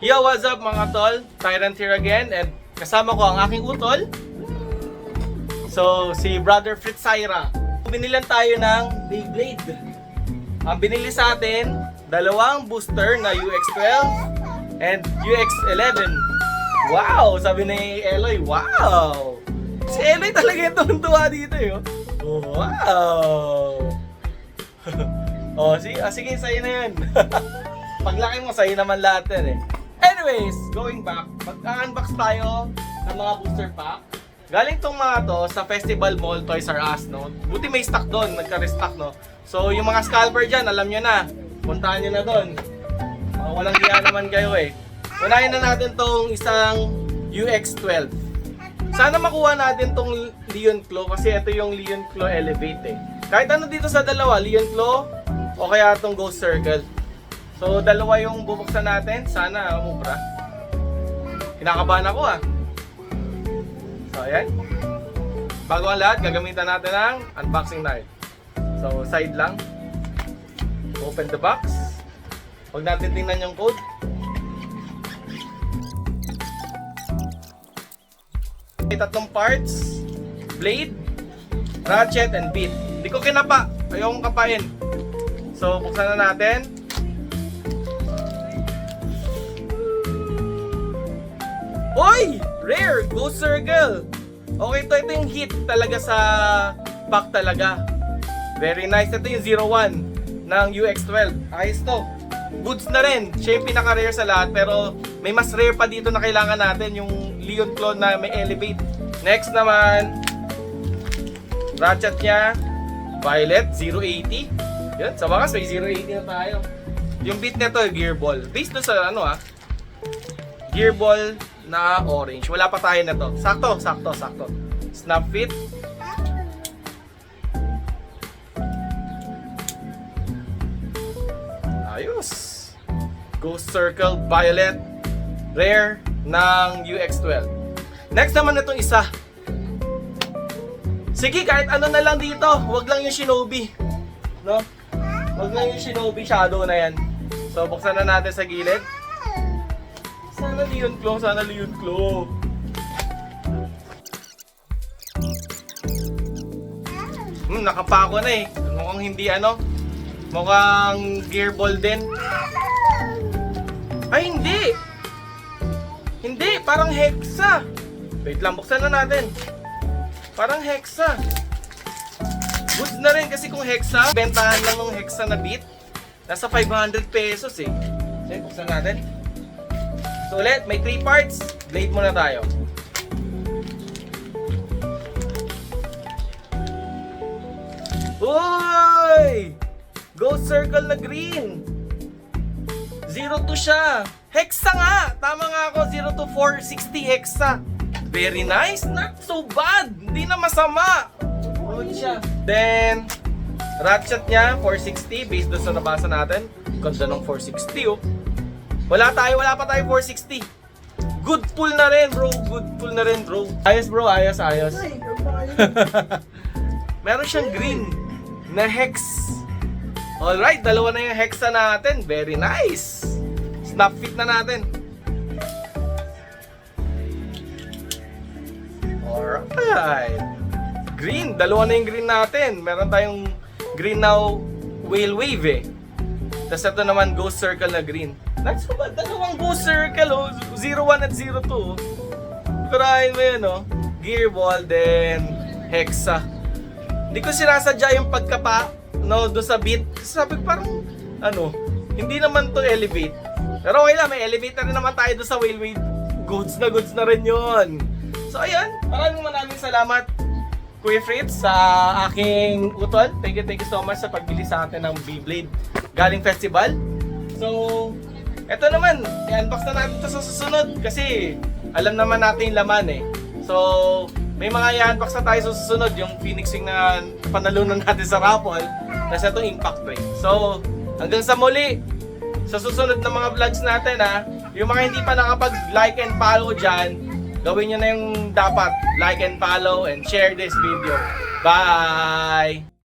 Yo, what's up mga tol? Tyrant here again and kasama ko ang aking utol. So, si Brother Fritz Saira. Binilan tayo ng Beyblade. Ang binili sa atin, dalawang booster na UX12 and UX11. Wow! Sabi ni Eloy, wow! Si Eloy talaga yung tuwan-tuwa dito eh. Oh, wow! Sige, sa'yo na yun. Paglaki mo, sa'yo naman lahat yan eh. Anyways, going back, mag-unbox tayo ng mga booster pack. Galing tong mga to sa Festival Mall Toys R Us, no? Buti may stock doon, nagka-restock, no? So, yung mga scalper dyan, alam nyo na. Puntahan nyo na doon. Walang hiya naman kayo eh. Unahin na natin tong isang UX12. Sana makuha natin tong Leon Claw kasi ito yung Leon Claw Elevate eh. Kahit ano dito sa dalawa, Leon Claw o kaya tong Ghost Circle. So, dalawa yung bubuksan natin. Sana umubra. Kinakabahan ako ah. So, ayan. Bago ang lahat, gagamitan natin ang unboxing knife. So, side lang. Open the box. Huwag natin tingnan yung code. May tatlong parts. Blade, ratchet, and bit. Hindi ko kinapa. Ayokong kapain. So, buksan na natin. Oy! Rare! Ghost Circle! Okay, ito yung hit talaga sa pack talaga. Very nice. Ito yung 01 ng UX12. Ayos to. Goods na rin. Siya yung pinaka-rare sa lahat. Pero may mas rare pa dito na kailangan natin. Yung Leon Claw na may elevate. Next naman, ratchet niya, Violet, 080. Yan, sa wakas may 080 na tayo. Yung bit nito, gear ball. Based doon sa ano gear ball na orange. Wala pa tayo na to. Sakto. Snap fit. Ayos. Ghost Circle Violet. Rare ng UX12. Next naman itong isa. Sige, kahit ano na lang dito. Huwag lang yung Shinobi. No? Huwag lang yung Shinobi Shadow na yan. So, buksan na natin sa gilid. Sana Leon Claw. Nakapako na eh. Mukhang hindi mukhang gear ball din. Ay, hindi! Hindi, parang hexa. Wait lang, buksan na natin. Parang hexa. Goods na rin kasi kung hexa, bentahan lang ng hexa na bit. Nasa 500 pesos eh. So, buksan natin. So ulit, may 3 parts. Blade muna tayo. Uy! Ghost Circle na green. 02 siya. Hexa nga! Tama nga ako, 02 460 hexa. Very nice, not so bad. Hindi na masama. Good siya. Then, ratchet niya, 460. Based doon sa nabasa natin. Ganda ng 460 oh. Wala pa tayo 460. Good pull na rin bro. Ayos bro, ayos. Meron siyang green na hex. Alright, dalawa na yung hexa natin. Very nice. Snap fit na natin. Alright. Green, dalawa na yung green natin. Meron tayong green now whale wave eh. Tapos ito naman Ghost Circle na green. Not so bad, dalawang Ghost Circle 01 at 02. Kurahin mo yun Gear ball, then hexa. Hindi ko sinasadya yung pagkapa doon sa bit. Sabi ko parang hindi naman to elevate. Pero okay lang, may elevate na rin naman tayo doon sa whale wave. Goods na rin yun. So ayan, maraming salamat Kuya Fritz sa aking utol. Thank you so much sa pagbili sa atin ng Beyblade galing festival. So, eto naman, i-unbox na natin ito sa susunod kasi alam naman natin yung laman eh. So, may mga i-unbox na tayo sa susunod, yung Phoenix Wing na panalunan natin sa raffle, tapos itong Impact Ray. So, hanggang sa muli, sa susunod na mga vlogs natin yung mga hindi pa nakapag-like and follow dyan, gawin nyo na yung dapat, like and follow and share this video. Bye!